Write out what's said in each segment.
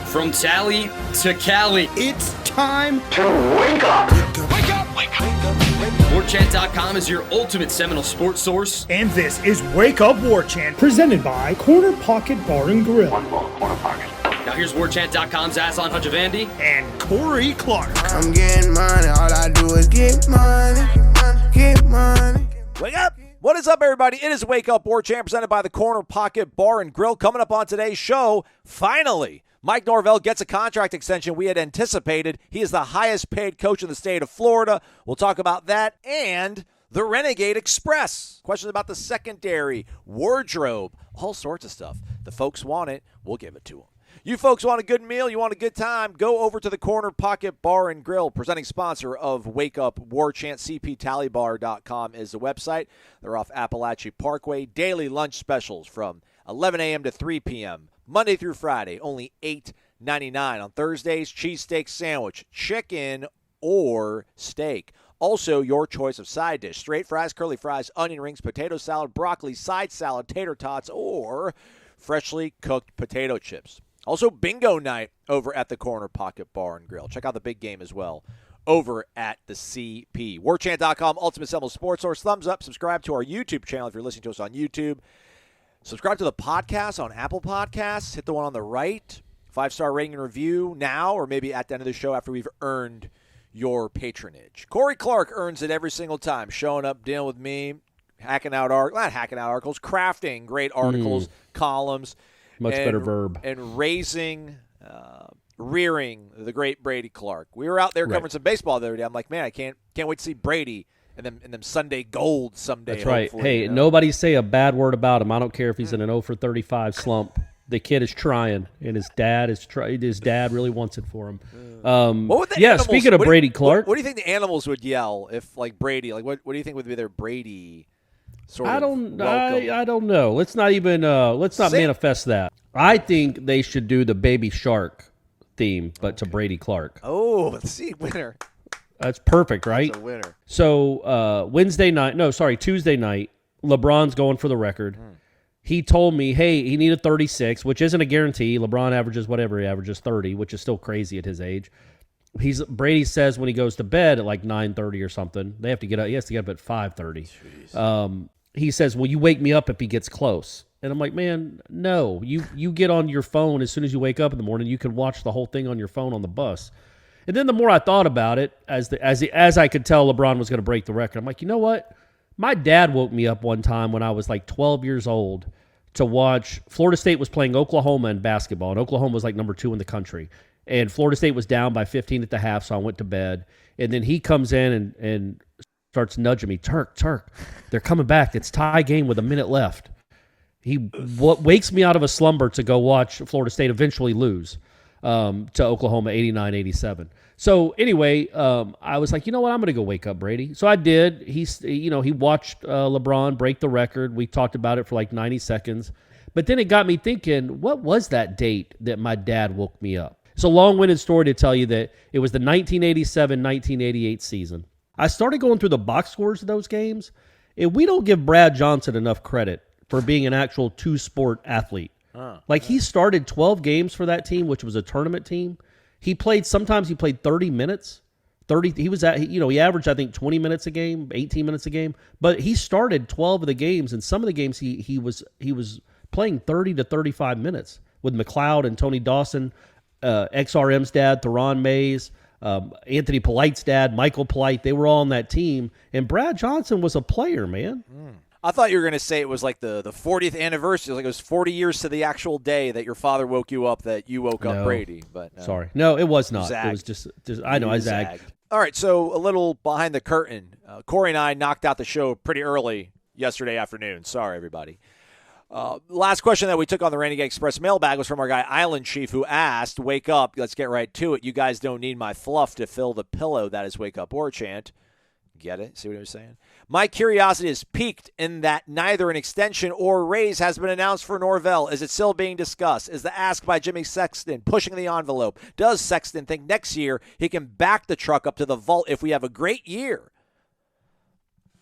From Tally to Cali, It's time to wake up. Wake up! Wake up! Warchant.com is your ultimate Seminole sports source. And this is Wake Up Warchant, presented by Corner Pocket Bar and Grill. One more corner pocket. Now here's Warchant.com's Aslan Hutchavandi. And Corey Clark. I'm getting money, all I do is get money, get money. Wake up! What is up, everybody? It is Wake Up Warchant, presented by the Corner Pocket Bar and Grill. Coming up on today's show, finally, Mike Norvell gets a contract extension we had anticipated. He is the highest paid coach in the state of Florida. We'll talk about that and the Renegade Express. Questions about the secondary, wardrobe, all sorts of stuff. The folks want it, we'll give it to them. You folks want a good meal, you want a good time, go over to the Corner Pocket Bar and Grill, presenting sponsor of Wake Up Warchant. CPTallybar.com is the website. They're off Appalachia Parkway. Daily lunch specials from 11 a.m. to 3 p.m. Monday through Friday, only $8.99. On Thursdays, cheesesteak sandwich, chicken or steak. Also, your choice of side dish, straight fries, curly fries, onion rings, potato salad, broccoli, side salad, tater tots, or freshly cooked potato chips. Also, bingo night over at the Corner Pocket Bar and Grill. Check out the big game as well over at the CP. Warchant.com, Ultimate Seminole Sports Source. Thumbs up. Subscribe to our YouTube channel if you're listening to us on YouTube. Subscribe to the podcast on Apple Podcasts. Hit the one on the right. 5-star rating and review now, or maybe at the end of the show after we've earned your patronage. Corey Clark earns it every single time, showing up, dealing with me, articles, crafting great articles, columns. Much better verb. And rearing the great Brady Clark. We were out there covering some baseball the other day. I'm like, man, I can't wait to see Brady and them Sunday gold someday. That's right. Hey, nobody say a bad word about him. I don't care if he's in an 0-for-35 slump. The kid is trying, and his dad really wants it for him. Speaking of Brady Clark. What do you think the animals would yell if, like, Brady? Like, what do you think would be their Brady sort of welcome? I don't know. Let's not manifest that. I think they should do the Baby Shark theme, but to Brady Clark. Oh, let's see, winner. That's perfect, right? That's a winner. So Tuesday night, LeBron's going for the record. He told me, hey, he needed 36, which isn't a guarantee. LeBron averages 30, which is still crazy at his age. Brady says when he goes to bed at like 9:30 or something, he has to get up at 5:30. He says, "Will you wake me up if he gets close?" And I'm like, "Man, no. You get on your phone as soon as you wake up in the morning. You can watch the whole thing on your phone on the bus." And then the more I thought about it, as I could tell LeBron was going to break the record, I'm like, you know what? My dad woke me up one time when I was like 12 years old to watch. Florida State was playing Oklahoma in basketball, and Oklahoma was like number 2 in the country. And Florida State was down by 15 at the half, so I went to bed. And then he comes in and starts nudging me, Turk, they're coming back. It's tie game with a minute left. He wakes me out of a slumber to go watch Florida State eventually lose to Oklahoma 89-87. So anyway, I was like, you know what? I'm going to go wake up Brady. So I did. He watched LeBron break the record. We talked about it for like 90 seconds. But then it got me thinking, what was that date that my dad woke me up? It's a long-winded story to tell you that it was the 1987-1988 season. I started going through the box scores of those games, and we don't give Brad Johnson enough credit for being an actual two-sport athlete. He started 12 games for that team, which was a tournament team. Sometimes he played 30 minutes. He averaged, I think, 20 minutes a game, 18 minutes a game. But he started 12 of the games, and some of the games he was playing 30 to 35 minutes with McLeod and Tony Dawson, XRM's dad, Theron Mays, Anthony Polite's dad, Michael Polite. They were all on that team, and Brad Johnson was a player, man. I thought you were going to say it was like the 40th anniversary. Like it was 40 years to the actual day that your father woke you up, that you woke up Brady. But no. Sorry. No, it was not. It was just I know, I zagged. All right, so a little behind the curtain. Corey and I knocked out the show pretty early yesterday afternoon. Sorry, everybody. Last question that we took on the Renegade Express mailbag was from our guy Island Chief, who asked, wake up, let's get right to it. You guys don't need my fluff to fill the pillow. That is Wake Up Warchant. Get it? See what I was saying? My curiosity is piqued in that neither an extension or raise has been announced for Norvell. Is it still being discussed? Is the ask by Jimmy Sexton pushing the envelope? Does Sexton think next year he can back the truck up to the vault if we have a great year?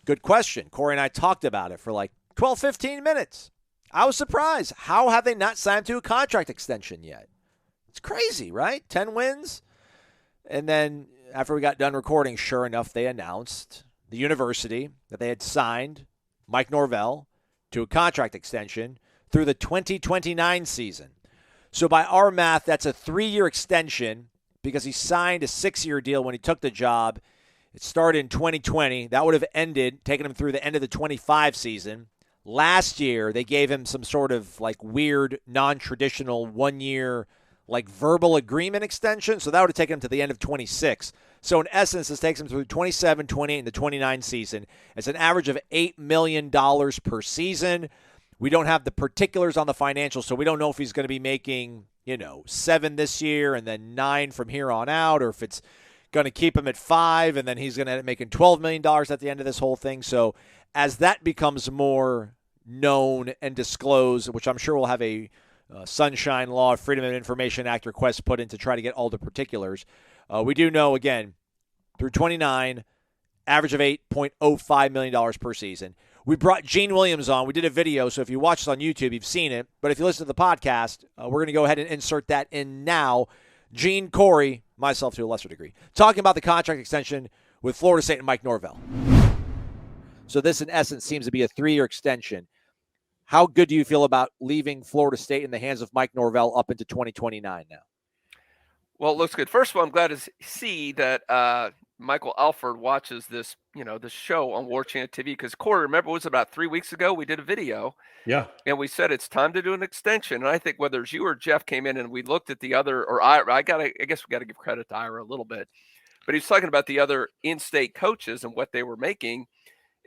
Good question. Corey and I talked about it for like 12, 15 minutes. I was surprised. How have they not signed to a contract extension yet? It's crazy, right? 10 wins. And then after we got done recording, sure enough, they announced the university that they had signed Mike Norvell to a contract extension through the 2029 season. So by our math, that's a 3-year extension because he signed a 6-year deal when he took the job. It started in 2020. That would have ended, taken him through the end of the 25 season. Last year, they gave him some sort of like weird, non-traditional 1-year like verbal agreement extension. So that would have taken him to the end of 26. So in essence, this takes him through 27, 28, and the 29 season. It's an average of $8 million per season. We don't have the particulars on the financials, so we don't know if he's going to be making, 7 this year and then 9 from here on out, or if it's going to keep him at 5 and then he's going to end up making $12 million at the end of this whole thing. So as that becomes more known and disclosed, which I'm sure will have a Sunshine Law, Freedom of Information Act request put in to try to get all the particulars. We do know, again, through 29, average of $8.05 million per season. We brought Gene Williams on. We did a video, so if you watch this on YouTube, you've seen it. But if you listen to the podcast, we're going to go ahead and insert that in now. Gene, Corey, myself to a lesser degree, talking about the contract extension with Florida State and Mike Norvell. So this, in essence, seems to be a 3-year extension. How good do you feel about leaving Florida State in the hands of Mike Norvell up into 2029 now? Well, it looks good. First of all, I'm glad to see that Michael Alford watches this, this show on Warchant TV. Because Corey, remember, it was about 3 weeks ago we did a video. Yeah. And we said it's time to do an extension. And I think whether it's you or Jeff came in and we looked at the other, or I guess we got to give credit to Ira a little bit. But he's talking about the other in-state coaches and what they were making.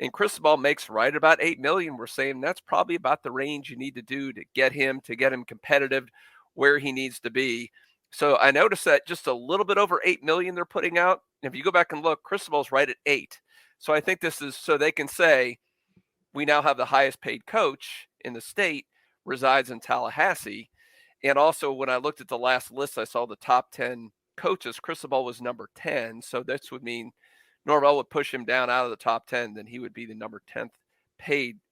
And Cristobal makes right about $8 million. We're saying that's probably about the range you need to do to get him competitive where he needs to be. So I noticed that just a little bit over $8 million they're putting out. And if you go back and look, Cristobal's right at 8. So I think this is so they can say we now have the highest paid coach in the state resides in Tallahassee. And also when I looked at the last list, I saw the top 10 coaches. Cristobal was number 10. So this would mean Norvell would push him down out of the top 10. Then he would be the number 10th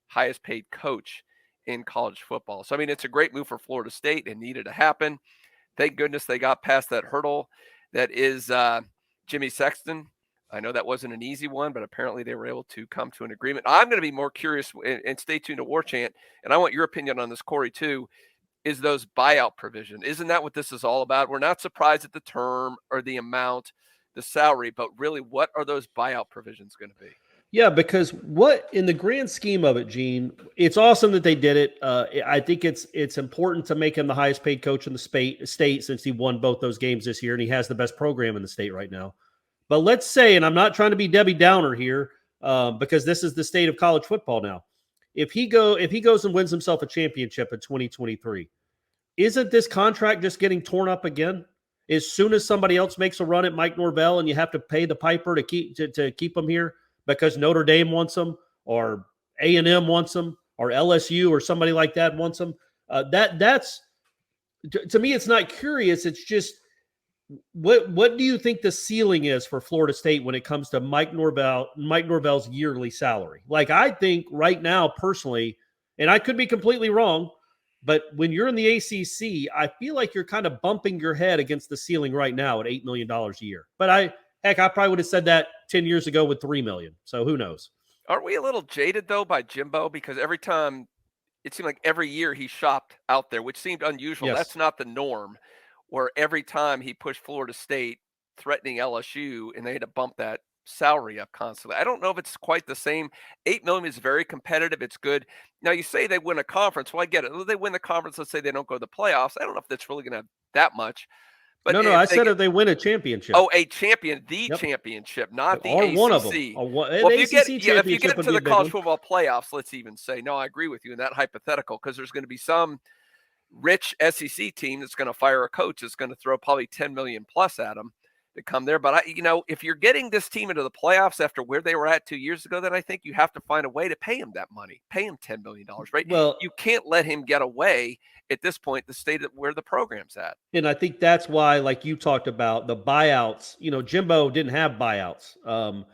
highest paid coach in college football. So, I mean, it's a great move for Florida State and needed to happen. Thank goodness they got past that hurdle that is Jimmy Sexton. I know that wasn't an easy one, but apparently they were able to come to an agreement. I'm going to be more curious, and stay tuned to Warchant, and I want your opinion on this, Corey, too, is those buyout provision. Isn't that what this is all about? We're not surprised at the term or the amount, the salary, but really what are those buyout provisions going to be? Yeah, because what in the grand scheme of it, Gene, it's awesome that they did it. I think it's important to make him the highest paid coach in the state since he won both those games this year, and he has the best program in the state right now. But let's say, and I'm not trying to be Debbie Downer here, because this is the state of college football now. If he goes and wins himself a championship in 2023, isn't this contract just getting torn up again? As soon as somebody else makes a run at Mike Norvell and you have to pay the piper to keep him here because Notre Dame wants him or A&M wants him or LSU or somebody like that wants him, that's to me, it's not curious. It's just what do you think the ceiling is for Florida State when it comes to Mike Norvell's yearly salary? Like, I think right now, personally, and I could be completely wrong, but when you're in the ACC, I feel like you're kind of bumping your head against the ceiling right now at $8 million a year. But I probably would have said that 10 years ago with $3 million. So who knows? Aren't we a little jaded, though, by Jimbo? Because every time, it seemed like every year he shopped out there, which seemed unusual. Yes. That's not the norm, where every time he pushed Florida State threatening LSU and they had to bump that salary up constantly. I don't know if it's quite the same. $8 million is very competitive. It's good. Now, you say they win a conference. Well, I get it. They win the conference. Let's say they don't go to the playoffs. I don't know if that's really going to have that much. But no, I said if they win a championship. Oh, a champion, championship, not the or ACC. One of them. Well, if you get into the college football playoffs, let's even say, no, I agree with you in that hypothetical, because there's going to be some rich SEC team that's going to fire a coach that's going to throw probably $10 million plus at them to come there. But if you're getting this team into the playoffs after where they were at 2 years ago, then I think you have to find a way to pay him that money, pay him $10 million, right? Well, you can't let him get away at this point, the state of where the program's at. And I think that's why, like you talked about, the buyouts, Jimbo didn't have buyouts.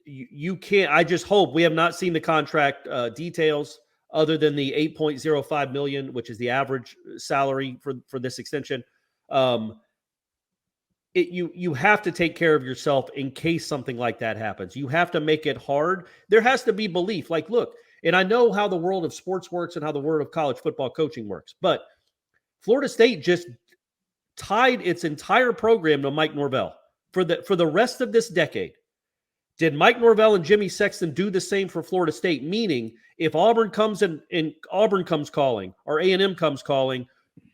You can't, I just hope we have not seen the contract details other than the $8.05 million, which is the average salary for this extension. You have to take care of yourself in case something like that happens. You have to make it hard. There has to be belief. Like, look, and I know how the world of sports works and how the world of college football coaching works, but Florida State just tied its entire program to Mike Norvell for the rest of this decade. Did Mike Norvell and Jimmy Sexton do the same for Florida State? Meaning, if Auburn comes and Auburn comes calling or A&M comes calling,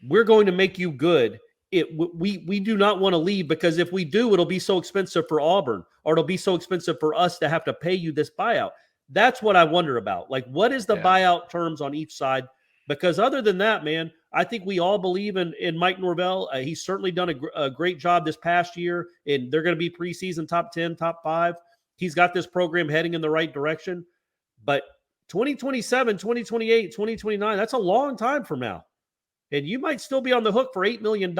we're going to make you good. We do not want to leave, because if we do, it'll be so expensive for Auburn, or it'll be so expensive for us to have to pay you this buyout. That's what I wonder about. Like, what is the buyout terms on each side? Because other than that, man, I think we all believe in Mike Norvell. He's certainly done a great job this past year, and they're going to be preseason top 10, top 5. He's got this program heading in the right direction. But 2027, 2028, 2029, that's a long time from now. And you might still be on the hook for $8 million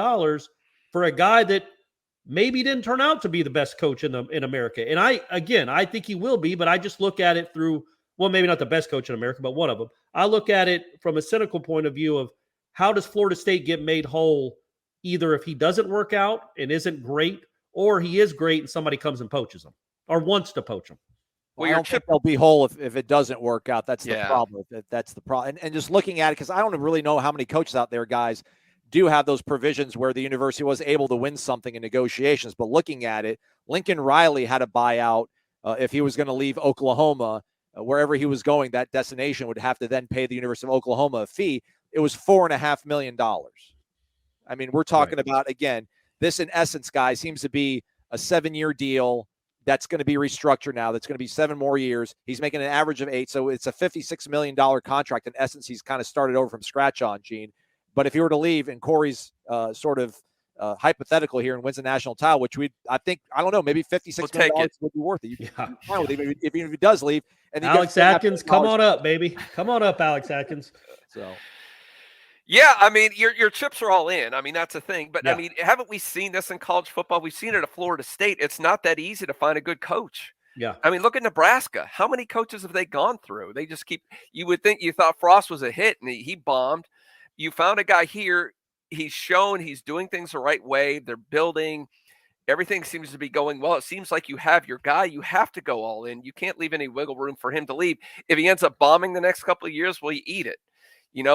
for a guy that maybe didn't turn out to be the best coach in America. And I think he will be, but I just look at it through, well, maybe not the best coach in America, but one of them. I look at it from a cynical point of view of, how does Florida State get made whole, either if he doesn't work out and isn't great, or he is great and somebody comes and poaches him or wants to poach him. Well, I don't think they'll be whole if it doesn't work out. That's the problem. That's the problem. And just looking at it, because I don't really know how many coaches out there, guys, do have those provisions where the university was able to win something in negotiations. But looking at it, Lincoln Riley had a buyout. If he was going to leave Oklahoma, wherever he was going, that destination would have to then pay the University of Oklahoma a fee. It was $4.5 million. I mean, we're talking about, again, this in essence, guys, seems to be a 7-year deal that's going to be restructured now. That's going to be 7 more years. He's making an average of 8. So it's a $56 million contract. In essence, he's kind of started over from scratch on, Gene. But if he were to leave, and Corey's sort of hypothetical here, and wins the national title, which I don't know, maybe $56 million would be worth it. If he does leave. And Alex Atkins, come on up, baby. Come on up, Alex Atkins. So. Yeah, I mean, your chips are all in. I mean, that's the thing. But, I mean, haven't we seen this in college football? We've seen it at Florida State. It's not that easy to find a good coach. Yeah. I mean, look at Nebraska. How many coaches have they gone through? They just keep – you would think you thought Frost was a hit, and he bombed. You found a guy here. He's shown he's doing things the right way. They're building. Everything seems to be going well. It seems like you have your guy. You have to go all in. You can't leave any wiggle room for him to leave. If he ends up bombing the next couple of years, well, you eat it.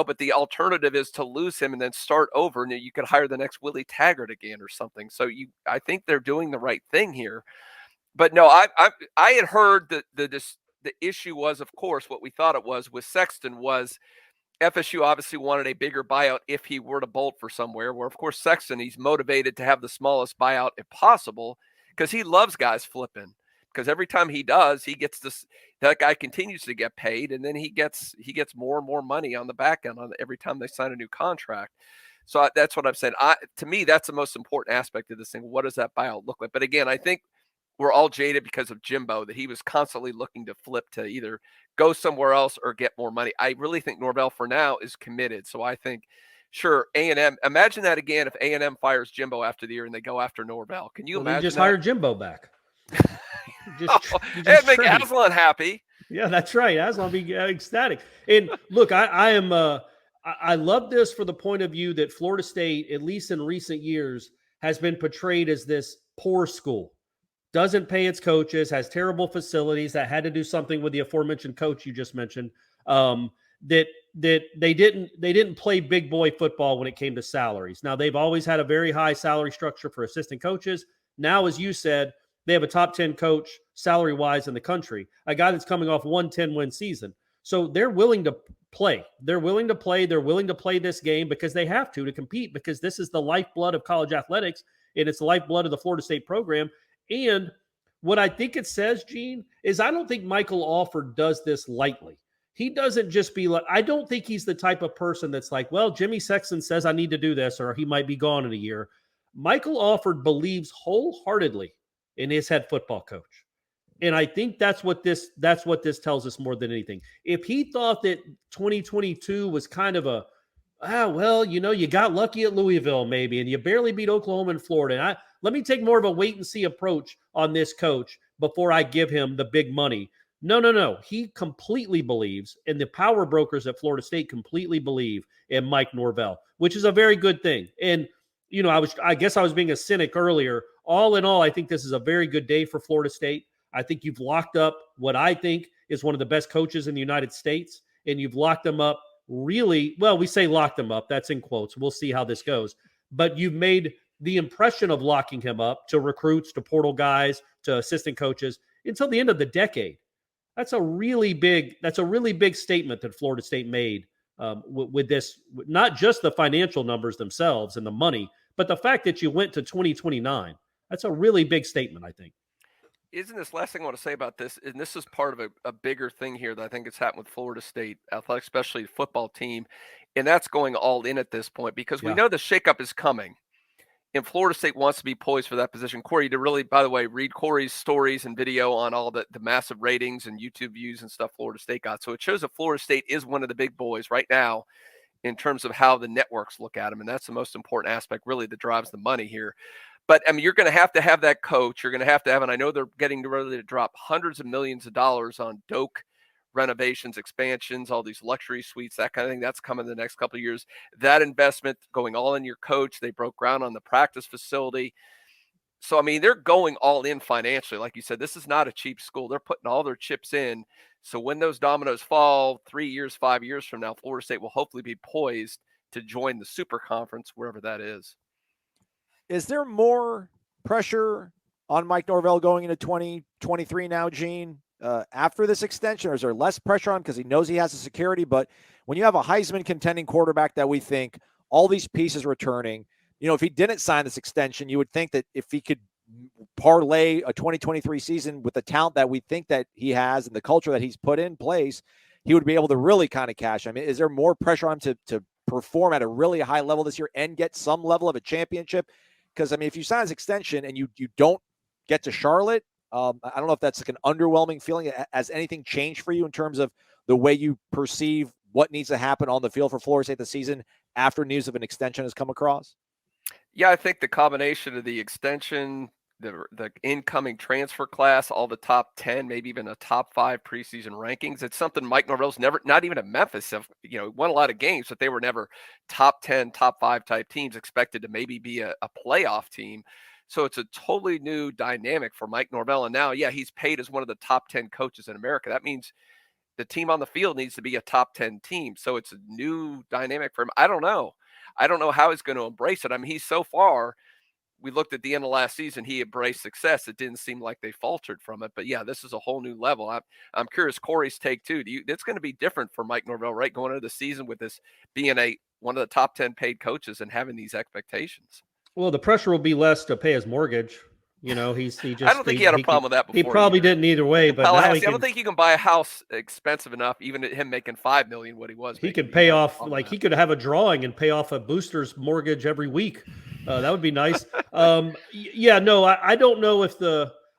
But the alternative is to lose him and then start over, and you could hire the next Willie Taggart again or something. So I think they're doing the right thing here. But no, I had heard that the issue was, of course, what we thought it was with Sexton was FSU obviously wanted a bigger buyout if he were to bolt for somewhere, where, of course, Sexton, he's motivated to have the smallest buyout if possible because he loves guys flipping. Because every time he does, he gets this. That guy continues to get paid, and then he gets more and more money on the back end on every time they sign a new contract. So that's what I'm saying. To me, that's the most important aspect of this thing. What does that buyout look like? But again, I think we're all jaded because of Jimbo, that he was constantly looking to flip to either go somewhere else or get more money. I really think Norvell for now is committed. So I think, sure, A&M. Imagine that again if A&M fires Jimbo after the year and they go after Norvell. Can you imagine? You just hire Jimbo back. And make Aslan happy. Yeah, that's right. Aslan be ecstatic. And look, I love this for the point of view that Florida State, at least in recent years, has been portrayed as this poor school. Doesn't pay its coaches, has terrible facilities, that had to do something with the aforementioned coach you just mentioned. That they didn't play big boy football when it came to salaries. Now, they've always had a very high salary structure for assistant coaches. Now, as you said, they have a top 10 coach salary-wise in the country, a guy that's coming off 1 10-win season. So they're willing to play. They're willing to play. They're willing to play this game because they have to compete, because this is the lifeblood of college athletics, and it's the lifeblood of the Florida State program. And what I think it says, Gene, is I don't think Michael Alford does this lightly. He doesn't just be like, I don't think he's the type of person that's like, well, Jimmy Sexton says I need to do this, or he might be gone in a year. Michael Alford believes wholeheartedly in his head football coach. And I think that's what this tells us more than anything. If he thought that 2022 was kind of you got lucky at Louisville maybe, and you barely beat Oklahoma and Florida. And let me take more of a wait and see approach on this coach before I give him the big money. No. He completely believes, and the power brokers at Florida State completely believe in Mike Norvell, which is a very good thing. And I guess I was being a cynic earlier. All in all, I think this is a very good day for Florida State. I think you've locked up what I think is one of the best coaches in the United States, and you've locked them up really well. We say locked them up. That's in quotes. We'll see how this goes. But you've made the impression of locking him up to recruits, to portal guys, to assistant coaches until the end of the decade. That's a really big statement that Florida State made with this, not just the financial numbers themselves and the money, but the fact that you went to 2029. That's a really big statement, I think. Isn't this last thing I want to say about this, and this is part of a bigger thing here that I think has happened with Florida State athletics, especially the football team, and that's going all in at this point because we know the shakeup is coming. And Florida State wants to be poised for that position. Corey, to really, by the way, read Corey's stories and video on all the massive ratings and YouTube views and stuff Florida State got. So it shows that Florida State is one of the big boys right now in terms of how the networks look at them. And that's the most important aspect, really, that drives the money here. But, I mean, you're going to have that coach. You're going to have, and I know they're getting ready to drop hundreds of millions of dollars on Doak renovations, expansions, all these luxury suites, that kind of thing. That's coming in the next couple of years. That investment going all in your coach. They broke ground on the practice facility. So, I mean, they're going all in financially. Like you said, this is not a cheap school. They're putting all their chips in. So when those dominoes fall 3 years, 5 years from now, Florida State will hopefully be poised to join the super conference, wherever that is. Is there more pressure on Mike Norvell going into 2023 now, Gene, after this extension, or is there less pressure on him because he knows he has the security? But when you have a Heisman contending quarterback that we think all these pieces returning, if he didn't sign this extension, you would think that if he could parlay a 2023 season with the talent that we think that he has and the culture that he's put in place, he would be able to really kind of cash. I mean, is there more pressure on him to perform at a really high level this year and get some level of a championship? Because, I mean, if you sign his extension and you don't get to Charlotte, I don't know if that's like an underwhelming feeling. Has anything changed for you in terms of the way you perceive what needs to happen on the field for Florida State this season after news of an extension has come across? Yeah, I think the combination of the extension, the incoming transfer class, all the top 10, maybe even a top 5 preseason rankings, it's something Mike Norvell's never, not even at Memphis, won a lot of games, but they were never top 10, top 5 type teams, expected to maybe be a playoff team. So it's a totally new dynamic for Mike Norvell. And now, he's paid as one of the top 10 coaches in America. That means the team on the field needs to be a top 10 team. So it's a new dynamic for him. I don't know how he's going to embrace it. I mean, he's so far, we looked at the end of last season, he embraced success. It didn't seem like they faltered from it. But, this is a whole new level. I'm curious Corey's take, too. It's going to be different for Mike Norvell, right, going into the season with this being one of the top 10 paid coaches and having these expectations. Well, the pressure will be less to pay his mortgage. He just. I don't think he had a problem with that before. He probably didn't either way. But I don't think you can buy a house expensive enough, even at him making $5 million what he was. He could pay off he could have a drawing and pay off a booster's mortgage every week. That would be nice. I don't know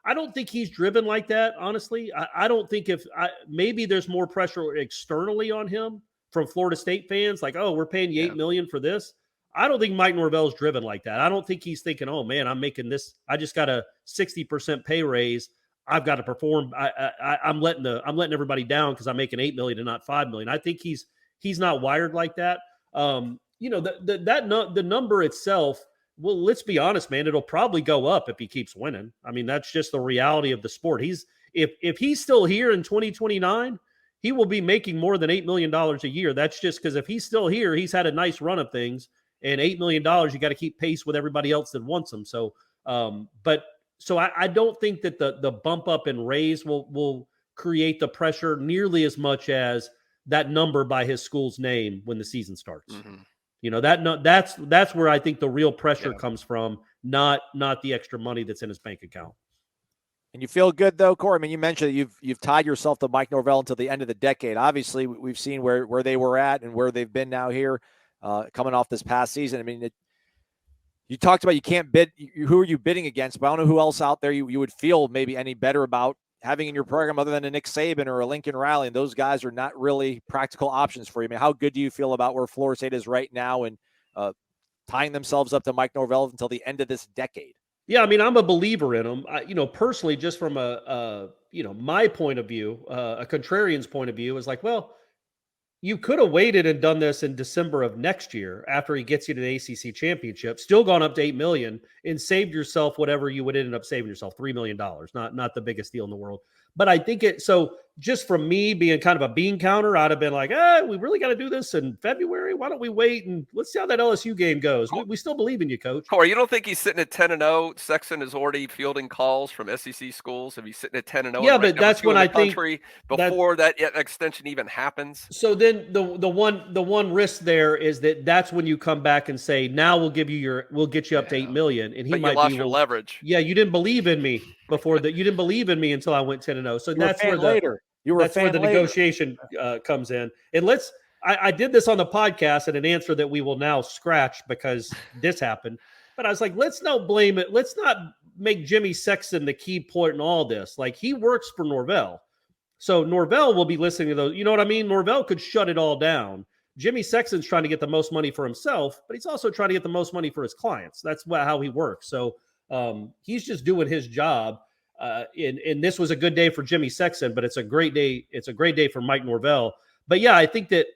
I don't think he's driven like that. Honestly, I don't think maybe there's more pressure externally on him from Florida State fans, like, oh, we're paying you $8 million for this. I don't think Mike Norvell's driven like that. I don't think he's thinking, oh man, I'm making this. I just got a 60% pay raise. I've got to perform. I'm letting everybody down because I'm making $8 million and not $5 million. I think he's not wired like that. The number itself. Well, let's be honest, man. It'll probably go up if he keeps winning. I mean, that's just the reality of the sport. If he's still here in 2029, he will be making more than $8 million a year. That's just because if he's still here, he's had a nice run of things. And $8 million, you got to keep pace with everybody else that wants them. So, I don't think that the bump up and raise will create the pressure nearly as much as that number by his school's name when the season starts. Mm-hmm. That's where I think the real pressure comes from, not the extra money that's in his bank account. And you feel good though, Corey? I mean, you mentioned that you've tied yourself to Mike Norvell until the end of the decade. Obviously, we've seen where they were at and where they've been now here. Coming off this past season. I mean, you talked about you can't bid. Who are you bidding against? But I don't know who else out there you would feel maybe any better about having in your program other than a Nick Saban or a Lincoln Riley. And those guys are not really practical options for you. I mean, how good do you feel about where Florida State is right now and tying themselves up to Mike Norvell until the end of this decade? Yeah, I mean, I'm a believer in them. Personally, just from my point of view, a contrarian's point of view is like, well, you could have waited and done this in December of next year after he gets you to the ACC championship, still gone up to $8 million and saved yourself whatever you would end up saving yourself, $3 million, not the biggest deal in the world. But I think so just from me being kind of a bean counter, I'd have been like, we really got to do this in February. Why don't we wait and let's see how that LSU game goes. We still believe in you, Coach. Corey, you don't think he's sitting at 10-0? Sexton is already fielding calls from SEC schools. If he's sitting at 10-0, yeah, but that's when I think before that extension even happens. So then the one risk there is that's when you come back and say, now we'll get you up to $8 million, and he might lost your leverage. Yeah, you didn't believe in me before that. You didn't believe in me until I went 10-0. So that's where the negotiation comes in. And I did this on the podcast in an answer that we will now scratch because this happened. But I was like, let's not blame it. Let's not make Jimmy Sexton the key point in all this. Like, he works for Norvell. So Norvell will be listening to those. You know what I mean? Norvell could shut it all down. Jimmy Sexton's trying to get the most money for himself, but he's also trying to get the most money for his clients. That's how he works. So he's just doing his job. And this was a good day for Jimmy Sexton, but it's a great day. It's a great day for Mike Norvell. But yeah, I think that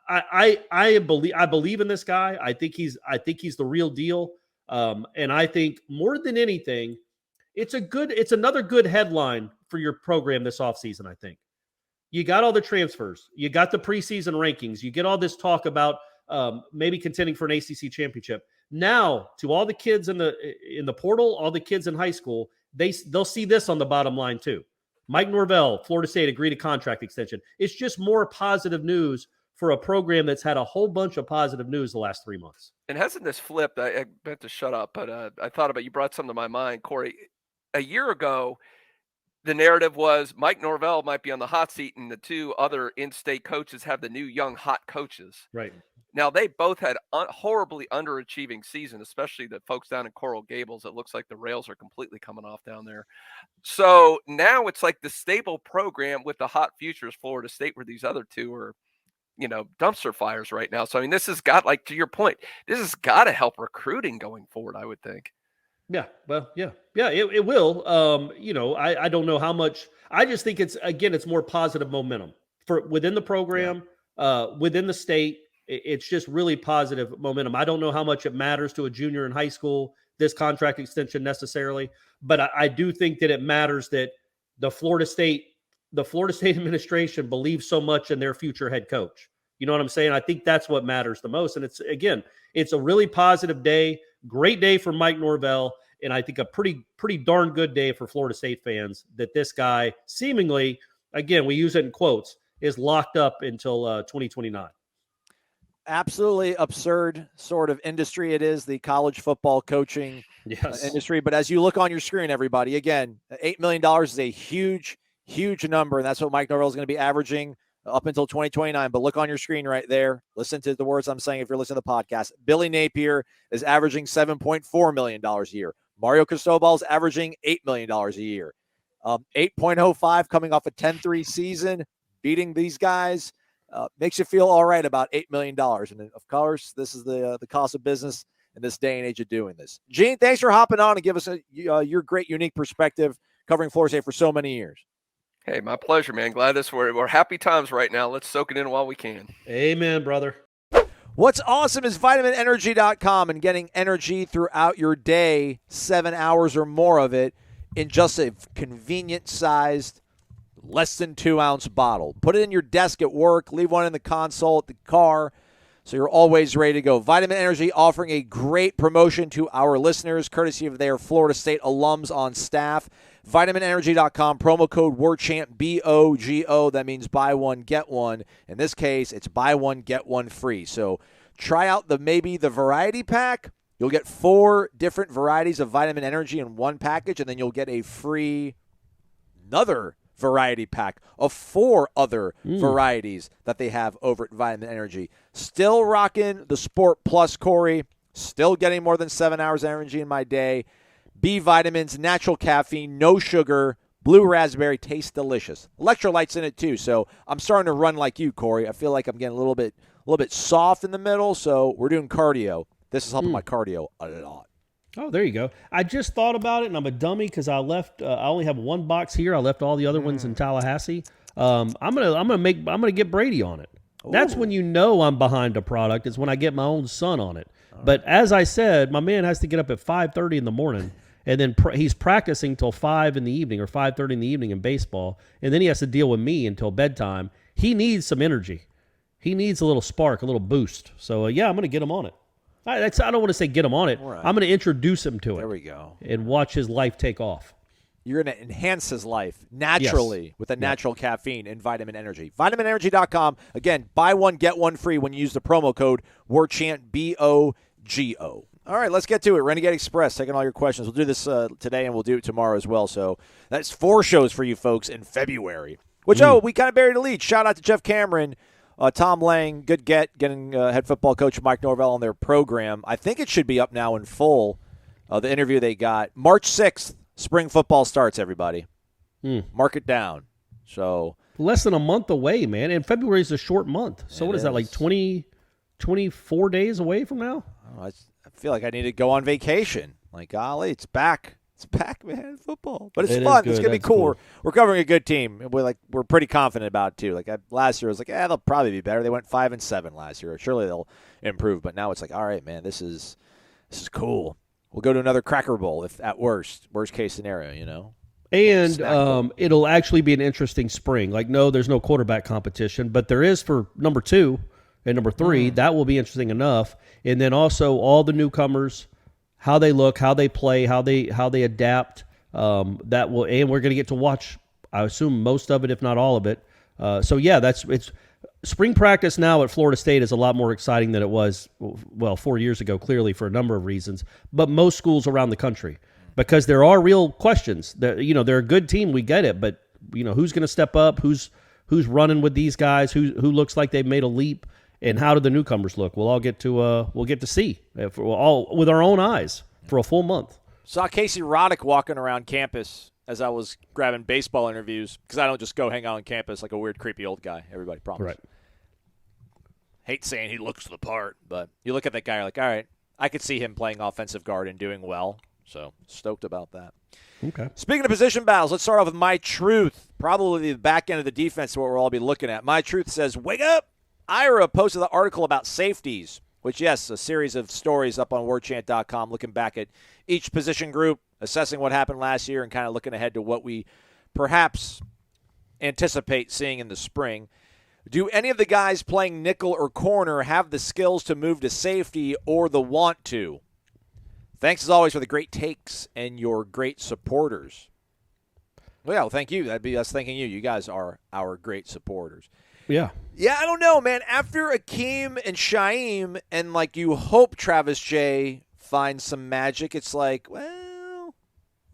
I believe in this guy. I think he's the real deal. And I think more than anything, it's another good headline for your program this offseason. I think you got all the transfers, you got the preseason rankings, you get all this talk about maybe contending for an ACC championship. Now, to all the kids in the portal, all the kids in high school, they'll see this on the bottom line too. Mike Norvell, Florida State, agreed to contract extension. It's just more positive news for a program that's had a whole bunch of positive news the last 3 months. And hasn't this flipped? I meant to shut up, but I thought about, you brought something to my mind, Corey. A year ago, the narrative was Mike Norvell might be on the hot seat, and the two other in-state coaches have the new young hot coaches. Right. Now, they both had horribly underachieving season, especially the folks down in Coral Gables. It looks like the rails are completely coming off down there. So now it's like the stable program with the hot futures, Florida State, where these other two are, dumpster fires right now. So, I mean, this has got, like, to your point, this has got to help recruiting going forward, I would think. Yeah, well, yeah, it will. I don't know how much. I just think it's more positive momentum for within the program, within the state. It's just really positive momentum. I don't know how much it matters to a junior in high school, this contract extension necessarily, but I do think that it matters that the Florida State administration believes so much in their future head coach. You know what I'm saying? I think that's what matters the most. And it's a really positive day, great day for Mike Norvell, and I think a pretty darn good day for Florida State fans that this guy seemingly, again, we use it in quotes, is locked up until 2029. Absolutely absurd sort of industry it is, the college football coaching industry. But as you look on your screen, everybody, again, $8 million is a huge, huge number, and that's what Mike Norvell is going to be averaging up until 2029. But look on your screen right there. Listen to the words I'm saying if you're listening to the podcast. Billy Napier is averaging $7.4 million a year. Mario Cristobal is averaging $8 million a year. 8.05 coming off a 10-3 season, beating these guys. Makes you feel all right about $8 million. And of course, this is the cost of business in this day and age of doing this. Gene, thanks for hopping on and give us your great, unique perspective covering Florida State for so many years. Hey, my pleasure, man. Glad we're happy times right now. Let's soak it in while we can. Amen, brother. What's awesome is vitaminenergy.com and getting energy throughout your day, 7 hours or more of it in just a convenient sized, less than 2-ounce bottle. Put it in your desk at work, leave one in the console at the car, so you're always ready to go. Vitamin Energy offering a great promotion to our listeners, courtesy of their Florida State alums on staff. VitaminEnergy.com, promo code WARCHANT, BOGO. That means buy one, get one. In this case, it's buy one, get one free. So try out the variety pack. You'll get 4 different varieties of Vitamin Energy in one package, and then you'll get a free another variety pack of 4 other varieties that they have over at Vitamin Energy. Still rocking the Sport Plus, Corey. Still getting more than 7 hours of energy in my day. B vitamins, natural caffeine, no sugar, blue raspberry, tastes delicious. Electrolytes in it too, so I'm starting to run like you, Corey. I feel like I'm getting a little bit soft in the middle, so we're doing cardio. This is helping my cardio a lot. Oh, there you go. I just thought about it, and I'm a dummy because I left. I only have one box here. I left all the other ones in Tallahassee. I'm gonna get Brady on it. That's when you know I'm behind a product, is when I get my own son on it. But as I said, my man has to get up at 5:30 in the morning, and then he's practicing till 5 in the evening or 5:30 in the evening in baseball, and then he has to deal with me until bedtime. He needs some energy. He needs a little spark, a little boost. So, I'm going to get him on it. I don't want to say get him on it. Right. I'm going to introduce him to it. There we go. And watch his life take off. You're going to enhance his life naturally with a natural caffeine and vitamin energy. VitaminEnergy.com. Again, buy one, get one free when you use the promo code WARCHANT, BOGO. All right, let's get to it. Renegade Express, taking all your questions. We'll do this today, and we'll do it tomorrow as well. So that's 4 shows for you folks in February. Which, we kind of buried a lead. Shout out to Jeff Cameron, Tom Lang, good getting head football coach Mike Norvell on their program. I think it should be up now in full, the interview they got. March 6th, spring football starts, everybody. Mark it down. So less than a month away, man. And February is a short month. So what is that, like 24 days away from now? I feel like I need to go on vacation. Like, golly, it's back. It's back, man, football. But it's fun. It's going to be cool. We're covering a good team. We're pretty confident about it, too. Like, last year, I was like, they'll probably be better. They went 5-7 last year. Surely they'll improve. But now it's like, all right, man, this is cool. We'll go to another Cracker Bowl, if at worst case scenario, you know. And it'll actually be an interesting spring. Like, no, there's no quarterback competition, but there is for number 2 and number 3. That will be interesting enough. And then also all the newcomers, how they look, how they play, how they adapt. And we're going to get to watch, I assume, most of it, if not all of it. It's spring practice now at Florida State is a lot more exciting than it was 4 years ago, clearly for a number of reasons. But most schools around the country, because there are real questions. They're a good team, we get it, but who's going to step up? Who's running with these guys? Who looks like they've made a leap? And how do the newcomers look? We'll all get to see all with our own eyes for a full month. Saw Casey Roddick walking around campus as I was grabbing baseball interviews, because I don't just go hang out on campus like a weird, creepy old guy. Everybody promise. Right. Hate saying he looks the part, but you look at that guy, you're like, all right, I could see him playing offensive guard and doing well. So stoked about that. Okay. Speaking of position battles, let's start off with My Truth. Probably the back end of the defense is what we'll all be looking at. My Truth says, wake up! Ira posted the article about safeties, which, yes, a series of stories up on warchant.com looking back at each position group, assessing what happened last year, and kind of looking ahead to what we perhaps anticipate seeing in the spring. Do any of the guys playing nickel or corner have the skills to move to safety or the want to? Thanks, as always, for the great takes and your great supporters. Well, thank you. That'd be us thanking you. You guys are our great supporters. Yeah. Yeah, I don't know, man. After Akeem and Shaim, and you hope Travis J finds some magic, it's like, well,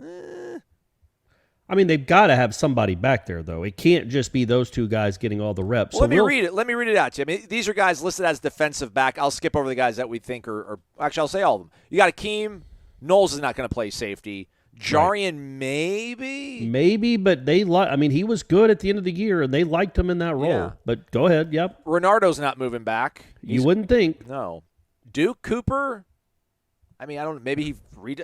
I mean, they've got to have somebody back there, though. It can't just be those 2 guys getting all the reps. Well, let me read it. Let me read it out to you. I mean, these are guys listed as defensive back. I'll skip over the guys that we think are actually, I'll say all of them. You got Akeem. Noles is not going to play safety. Jarian, maybe? Maybe, but he was good at the end of the year, and they liked him in that role. Yeah. But go ahead, yep. Renardo's not moving back. You wouldn't think. No. Duke Cooper? I mean, I don't know. Maybe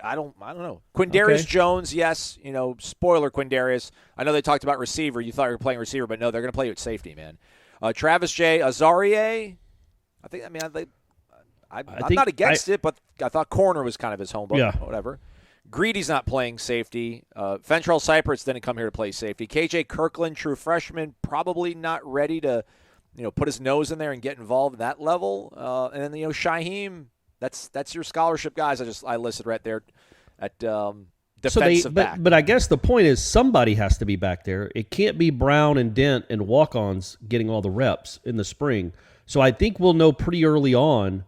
I don't know. Quindarius Jones, yes. Spoiler Quindarius. I know they talked about receiver. You thought you were playing receiver, but no, they're going to play you at safety, man. Travis J. Azarie. I'm not against it, but I thought corner was kind of his home. But yeah. Whatever. Greedy's not playing safety. Fentrell Cypress didn't come here to play safety. KJ Kirkland, true freshman, probably not ready to, put his nose in there and get involved at that level. And then Shaheem, that's your scholarship guys. I listed right there at defensive back. But I guess the point is somebody has to be back there. It can't be Brown and Dent and walk-ons getting all the reps in the spring. So I think we'll know pretty early on.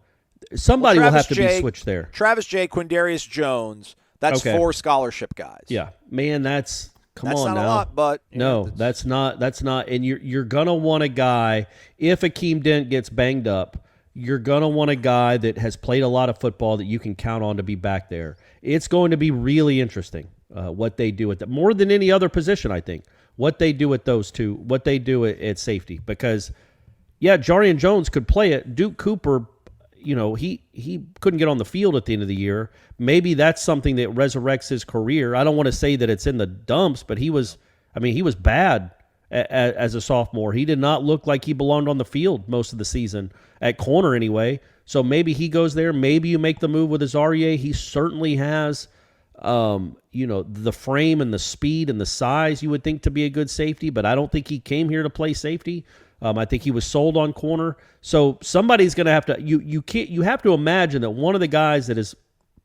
Somebody will have to be switched there. Travis J, Quindarius Jones. That's 4 scholarship guys. Yeah, man, that's not a lot, but that's not. And you're gonna want a guy. If Akeem Dent gets banged up, you're gonna want a guy that has played a lot of football that you can count on to be back there. It's going to be really interesting what they do with that, more than any other position. I think what they do with those 2, what they do at safety, because Jarian Jones could play it. Duke Cooper. He couldn't get on the field at the end of the year. Maybe that's something that resurrects his career. I don't want to say that it's in the dumps, but he was bad as a sophomore. He did not look like he belonged on the field most of the season, at corner anyway. So maybe he goes there. Maybe you make the move with Azarie. He certainly has, the frame and the speed and the size you would think to be a good safety, but I don't think he came here to play safety. I think he was sold on corner. So somebody's going to have to. You have to imagine that one of the guys that has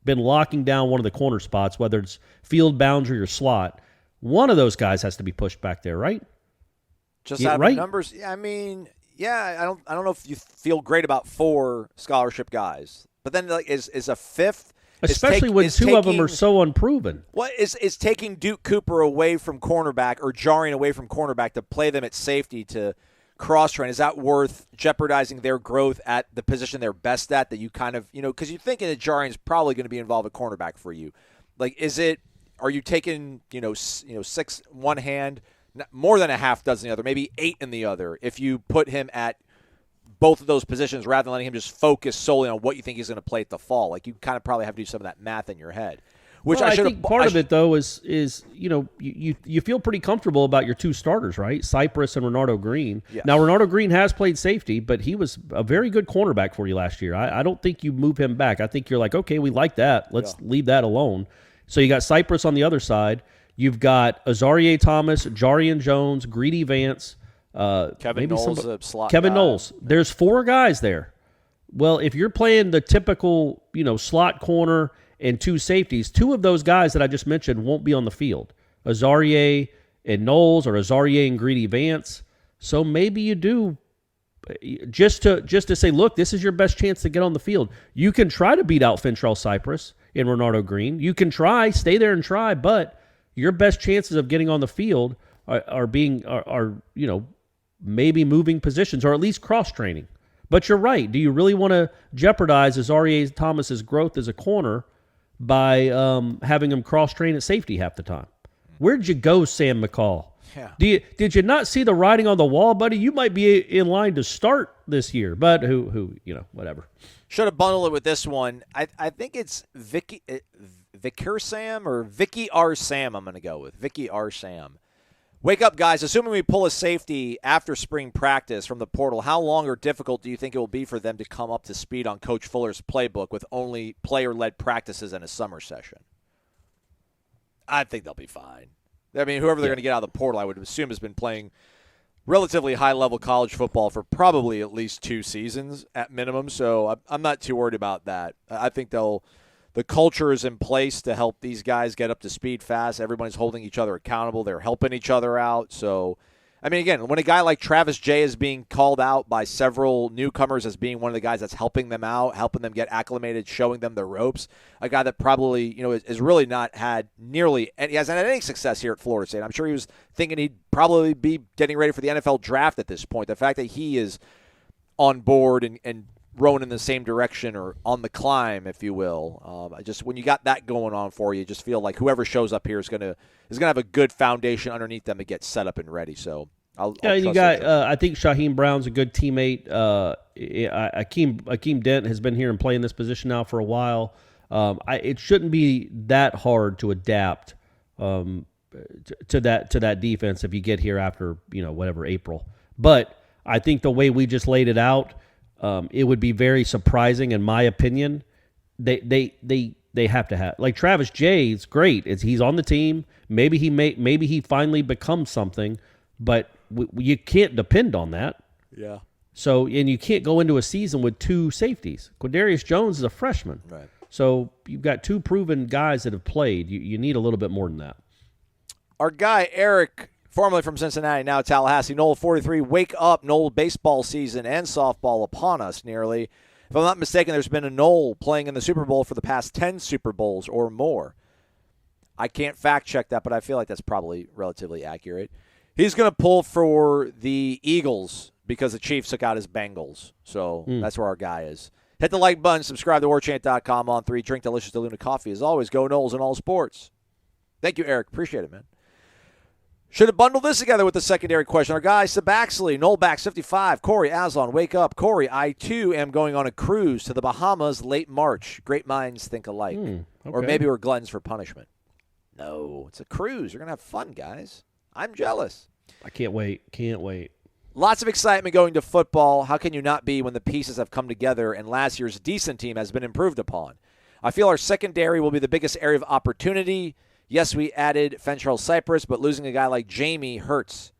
been locking down one of the corner spots, whether it's field boundary or slot, one of those guys has to be pushed back there, right? Just out of numbers, I mean, I don't know if you feel great about 4 scholarship guys, but then like is a fifth, especially when two of them are so unproven. What is taking Duke Cooper away from cornerback or jarring away from cornerback to play them at safety to cross train? Is that worth jeopardizing their growth at the position they're best at? That you kind of because you're thinking that jarring is probably going to be involved at cornerback for you. Like, are you taking 6 one hand? More than a half dozen the other, maybe 8 in the other, if you put him at both of those positions rather than letting him just focus solely on what you think he's going to play at the fall. Like, you kind of probably have to do some of that math in your head. I think part of it, though, is you feel pretty comfortable about your 2 starters, right? Cypress and Renardo Green. Yes. Now, Renardo Green has played safety, but he was a very good cornerback for you last year. I don't think you move him back. I think you're like, okay, we like that. Let's leave that alone. So you got Cypress on the other side. You've got Azarie Thomas, Jarian Jones, Greedy Vance, Kevin Noles, a slot Kevin guy. Noles. There's 4 guys there. Well, if you're playing the typical, slot corner and 2 safeties, 2 of those guys that I just mentioned won't be on the field. Azarie and Noles, or Azarie and Greedy Vance. So maybe you do just to say, look, this is your best chance to get on the field. You can try to beat out Fintrell Cypress and Renardo Green. You can stay there and try, but your best chances of getting on the field are maybe moving positions or at least cross-training. But you're right. Do you really want to jeopardize Azarie Thomas's growth as a corner by having him cross-train at safety half the time? Where'd you go, Sam McCall? Yeah. Did you not see the writing on the wall, buddy? You might be in line to start this year, but whatever. Should have bundled it with this one. I think it's Vicky Sam or Vicky R. Sam I'm going to go with. Vicky R. Sam. Wake up, guys. Assuming we pull a safety after spring practice from the portal, how long or difficult do you think it will be for them to come up to speed on Coach Fuller's playbook with only player-led practices and a summer session? I think they'll be fine. I mean, whoever they're going to get out of the portal, I would assume, has been playing relatively high-level college football for probably at least 2 seasons at minimum, so I'm not too worried about that. I think the culture is in place to help these guys get up to speed fast. Everybody's holding each other accountable. They're helping each other out. So, I mean, again, when a guy like Travis Jay is being called out by several newcomers as being one of the guys that's helping them out, helping them get acclimated, showing them the ropes, a guy that probably, has really not had he hasn't had any success here at Florida State. I'm sure he was thinking he'd probably be getting ready for the NFL draft at this point. The fact that he is on board and rowing in the same direction or on the climb, if you will. When you got that going on for you, just feel like whoever shows up here is gonna have a good foundation underneath them to get set up and ready. So I'll you got. I think Shaheem Brown's a good teammate. Akeem Dent has been here and playing this position now for a while. It shouldn't be that hard to adapt to that defense if you get here after April. But I think the way we just laid it out. It would be very surprising, in my opinion. They have to have, like, Travis Jay is great. He's on the team. Maybe he finally becomes something, but you can't depend on that. Yeah. So, and you can't go into a season with 2 safeties. Quindarius Jones is a freshman. Right. So you've got 2 proven guys that have played. You need a little bit more than that. Our guy Eric, formerly from Cincinnati, now Tallahassee, Nole 43. Wake up, Nole baseball season and softball upon us nearly. If I'm not mistaken, there's been a Nole playing in the Super Bowl for the past 10 Super Bowls or more. I can't fact check that, but I feel like that's probably relatively accurate. He's going to pull for the Eagles because the Chiefs took out his Bengals. So that's where our guy is. Hit the like button, subscribe to warchant.com on 3. Drink delicious DeLuna coffee. As always, go Noles in all sports. Thank you, Eric. Appreciate it, man. Should have bundled this together with the secondary question. Our guy, Sabaxley, Nolebacks 55. Corey Aslan, wake up. Corey, I, too, am going on a cruise to the Bahamas late March. Great minds think alike. Okay. Or maybe we're gluttons for punishment. No, it's a cruise. You're going to have fun, guys. I'm jealous. I can't wait. Can't wait. Lots of excitement going to football. How can you not be when the pieces have come together and last year's decent team has been improved upon? I feel our secondary will be the biggest area of opportunity. Yes, we added Fentrell Cypress, but losing a guy like Jamie hurts.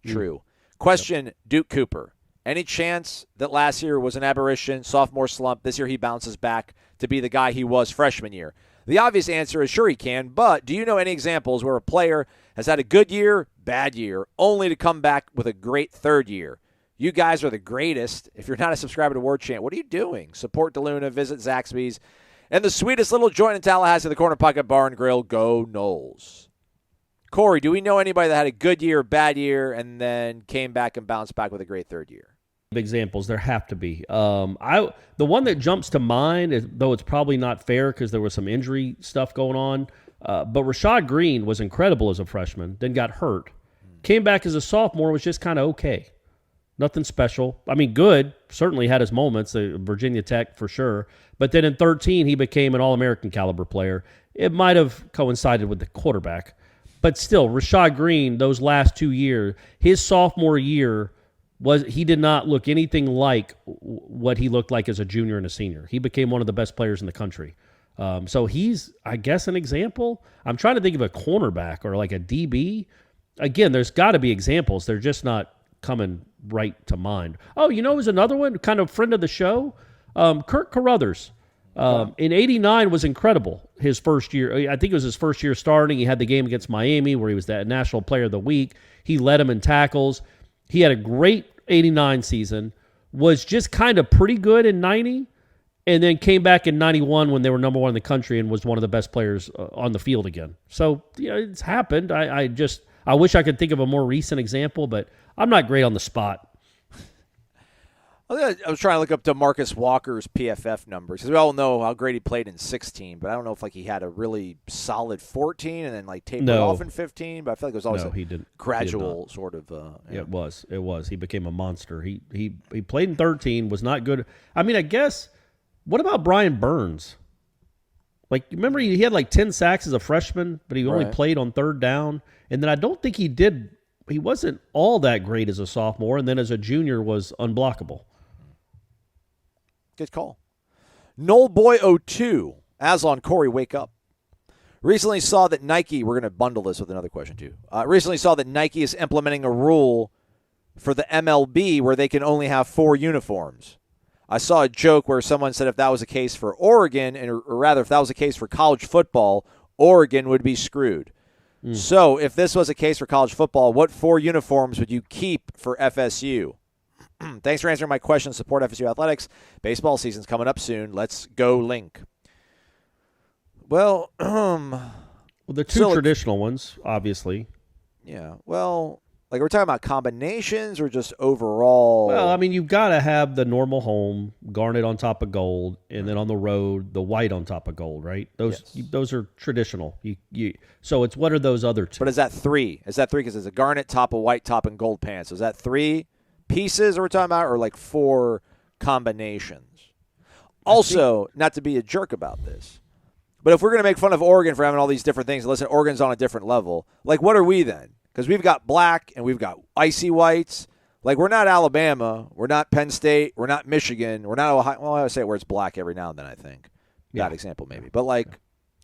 True. Question, Duke Cooper. Any chance that last year was an aberration, sophomore slump, this year he bounces back to be the guy he was freshman year? The obvious answer is sure he can, but do you know any examples where a player has had a good year, bad year, only to come back with a great third year? You guys are the greatest. If you're not a subscriber to Warchant, what are you doing? Support DeLuna, visit Zaxby's, and the sweetest little joint in Tallahassee, the Corner Pocket Bar and Grill. Go Noles. Corey, do we know anybody that had a good year, bad year, and then came back and bounced back with a great third year? Examples, there have to be. The one that jumps to mind, though it's probably not fair because there was some injury stuff going on, but Rashad Green was incredible as a freshman, then got hurt. Came back as a sophomore, was just kind of okay. Nothing special. I mean, good. Certainly had his moments, Virginia Tech for sure. But then in 2013, he became an All-American caliber player. It might have coincided with the quarterback. But still, Rashad Green, those last 2 years, his sophomore year, he did not look anything like what he looked like as a junior and a senior. He became one of the best players in the country. So he's, I guess, an example. I'm trying to think of a cornerback or like a DB. Again, there's got to be examples. They're just not coming right to mind. Oh, you know who's another one? Kind of friend of the show? Kirk Carruthers. In 89 was incredible. His first year, I think it was his first year starting. He had the game against Miami where he was the National Player of the Week. He led him in tackles. He had a great 89 season, was just kind of pretty good in 90, and then came back in 91 when they were number one in the country and was one of the best players on the field again. So, it's happened. I wish I could think of a more recent example, but I'm not great on the spot. I was trying to look up DeMarcus Walker's PFF numbers because we all know how great he played in 16, but I don't know if he had a really solid 14 and then tapered off in 15. But I feel like it was always gradual sort of. Yeah, it was. He became a monster. He played in 13, was not good. I mean, I guess. What about Brian Burns? Remember he had 10 sacks as a freshman, but he only played on third down, and then I don't think he did. He wasn't all that great as a sophomore, and then as a junior was unblockable. Good call. Noleboy02, Aslan, Corey, wake up. Recently saw that Nike, we're going to bundle this with another question too. Recently saw that Nike is implementing a rule for the MLB where they can only have 4 uniforms. I saw a joke where someone said if that was the case for Oregon, or rather if that was the case for college football, Oregon would be screwed. So if this was a case for college football, what 4 uniforms would you keep for FSU? Thanks for answering my question. Support FSU Athletics. Baseball season's coming up soon. Let's go, Link. Well, the two traditional ones, obviously. Yeah. Well, we're talking about combinations or just overall? Well, I mean, you've got to have the normal home, garnet on top of gold, and then on the road, the white on top of gold, right? Those are traditional. So it's what are those other two? But is that 3? Is that 3 because it's a garnet top, a white top, and gold pants? Is that 3 pieces we're talking about, or 4 combinations? Also, not to be a jerk about this, but if we're going to make fun of Oregon for having all these different things, listen, Oregon's on a different level. What are we then? Because we've got black and we've got icy whites. We're not Alabama. We're not Penn State. We're not Michigan. We're not Ohio. Well, I would say where it's black every now and then, I think. Bad example maybe. But,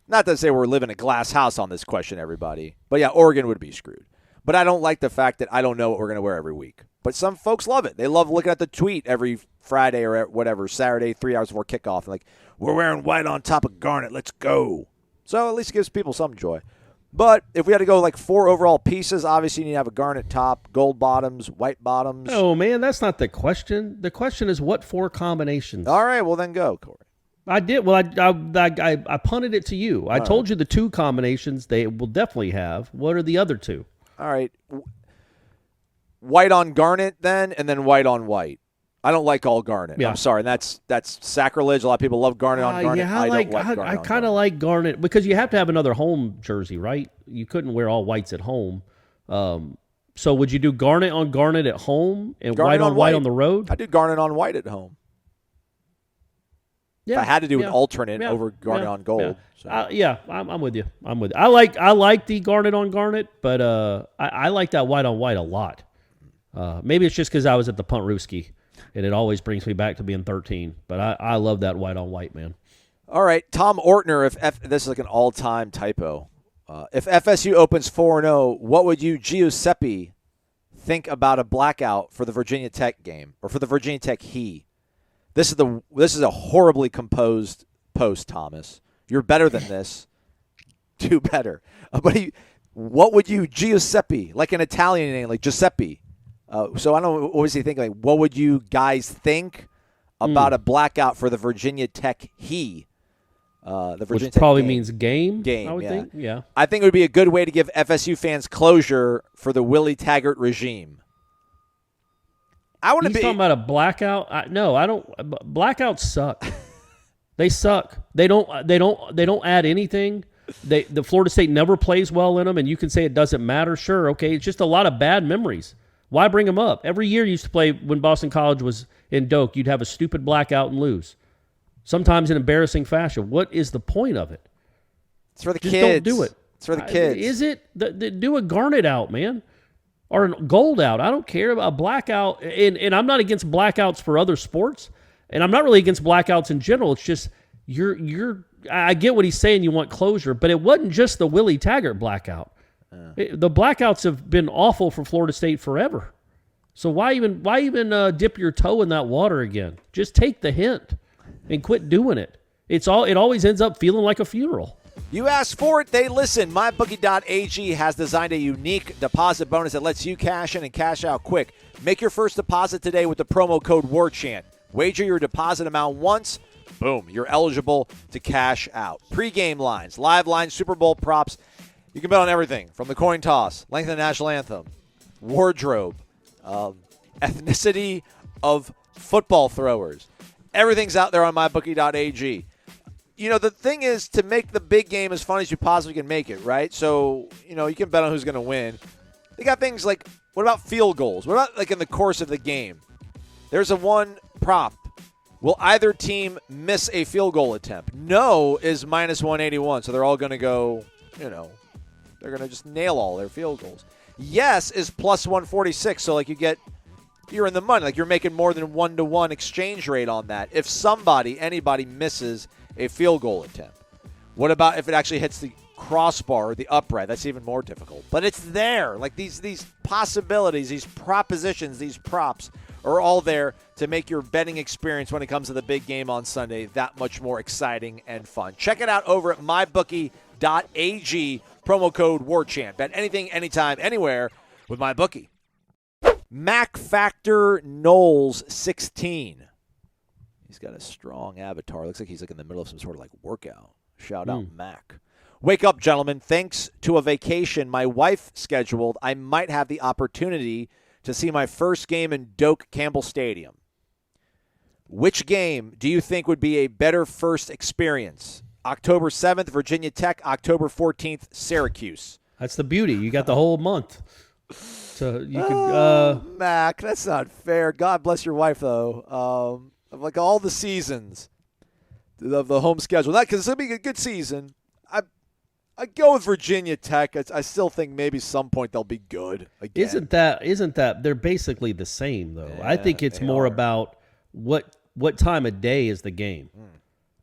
not to say we're living in a glass house on this question, everybody. But, yeah, Oregon would be screwed. But I don't like the fact that I don't know what we're going to wear every week. But some folks love it. They love looking at the tweet every Friday or whatever, Saturday, 3 hours before kickoff. And we're wearing white on top of garnet. Let's go. So at least it gives people some joy. But if we had to go 4 overall pieces, obviously you need to have a garnet top, gold bottoms, white bottoms. Oh, man, that's not the question. The question is what 4 combinations. All right, well then go, Corey. I did. Well, I punted it to you. I told you the 2 combinations they will definitely have. What are the other 2? All right. White on garnet then, and then white on white. I don't like all garnet. Yeah. I'm sorry. That's sacrilege. A lot of people love garnet on garnet. Yeah, I kind of like garnet because you have to have another home jersey, right? You couldn't wear all whites at home. So would you do garnet on garnet at home and garnet white on white on the road? I do garnet on white at home. if I had to do an alternate over Garnet on Gold. Yeah. So. I'm with you. I like the Garnet on Garnet, but I like that white on white a lot. Maybe it's just because I was at the Punt Rooski, and it always brings me back to being 13. But I love that white on white, man. All right, Tom Ortner, this is like an all-time typo. If FSU opens 4-0, what would you, Giuseppe, think about a blackout for the Virginia Tech game or for the Virginia Tech He? This is a horribly composed post, Thomas. You're better than this. Do better. But what would you, Giuseppe, like an Italian name, like Giuseppe? So I don't know, what was he thinking? Like, what would you guys think about a blackout for the Virginia Tech He? The Virginia Which Tech probably game. means game, I would yeah. think. Yeah. I think it would be a good way to give FSU fans closure for the Willie Taggart regime. I want to be talking about a blackout. No, I don't. Blackouts suck. They suck. They don't add anything. The Florida State never plays well in them, and you can say it doesn't matter. Sure, okay, it's just a lot of bad memories. Why bring them up? Every year you used to play when Boston College was in Doak, you'd have a stupid blackout and lose. Sometimes in embarrassing fashion. What is the point of it? It's for the Just kids. don't do it. It's for the kids. Is it? Do a Garnet out, man. Or a gold out. I don't care about a blackout. And I'm not against blackouts for other sports. And I'm not really against blackouts in general. It's just I get what he's saying. You want closure. But it wasn't just the Willie Taggart blackout. The blackouts have been awful for Florida State forever. So why even dip your toe in that water again? Just take the hint and quit doing it. It always ends up feeling like a funeral. You asked for it, they listen. MyBookie.ag has designed a unique deposit bonus that lets you cash in and cash out quick. Make your first deposit today with the promo code WARCHANT. Wager your deposit amount once. Boom, you're eligible to cash out. Pre-game lines, live lines, Super Bowl props. You can bet on everything from the coin toss, length of the national anthem, wardrobe, ethnicity of football throwers. Everything's out there on MyBookie.ag. You know, the thing is to make the big game as fun as you possibly can make it, right? So, you know, you can bet on who's going to win. They got things like, what about field goals? What about, like, in the course of the game? There's a one prop. Will either team miss a field goal attempt? No is minus 181, so they're all going to go, you know, they're going to just nail all their field goals. Yes is plus 146, so, like, you're in the money. Like, you're making more than 1-to-1 exchange rate on that. If anybody misses a field goal attempt. What about if it actually hits the crossbar or the upright? That's even more difficult. But it's there. Like these possibilities, these propositions, these props are all there to make your betting experience when it comes to the big game on Sunday that much more exciting and fun. Check it out over at mybookie.ag. Promo code WARCHANT. Bet anything, anytime, anywhere with MyBookie. Mac Factor Noles 16. He's got a strong avatar. Looks like he's like in the middle of some sort of like workout. Shout out Mac. Wake up, gentlemen. Thanks to a vacation my wife scheduled, I might have the opportunity to see my first game in Doak Campbell Stadium. Which game do you think would be a better first experience? October 7th, Virginia Tech. October 14th, Syracuse. That's the beauty. You got the whole month. So you could Mac, that's not fair. God bless your wife, though. Of like all the seasons of the home schedule. Because it's going to be a good season. I go with Virginia Tech. I still think maybe some point they'll be good again. Isn't that they're basically the same though? Yeah, I think it's more about what time of day is the game.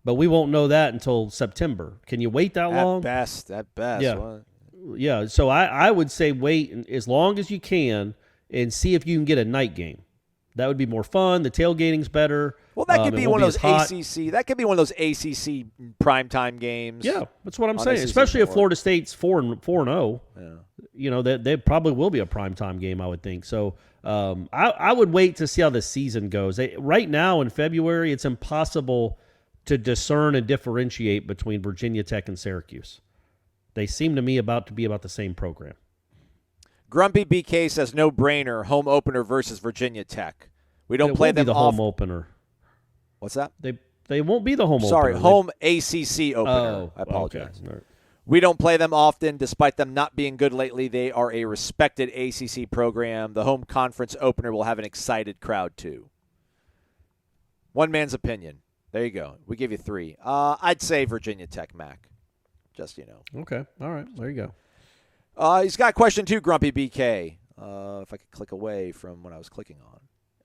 But we won't know that until September. Can you wait that long? At best. Yeah. What? Yeah. So I would say wait as long as you can and see if you can get a night game. That would be more fun. The tailgating's better. Well, that could be one of those ACC. That could be one of those ACC primetime games. Yeah, that's what I'm saying. Especially if Florida State's 4-0. Yeah. You know, they probably will be a primetime game, I would think. So I would wait to see how the season goes. Right now in February, it's impossible to discern and differentiate between Virginia Tech and Syracuse. They seem to me to be about the same program. Grumpy BK says no brainer home opener versus Virginia Tech. We don't play them home opener. What's that? They won't be the home opener. Sorry, home ACC opener. Oh, I apologize. Okay. Right. We don't play them often, despite them not being good lately. They are a respected ACC program. The home conference opener will have an excited crowd too. One man's opinion. There you go. We give you 3. I'd say Virginia Tech, Mac. Just, Okay. All right. There you go. He's got question 2, Grumpy BK. If I could click away from what I was clicking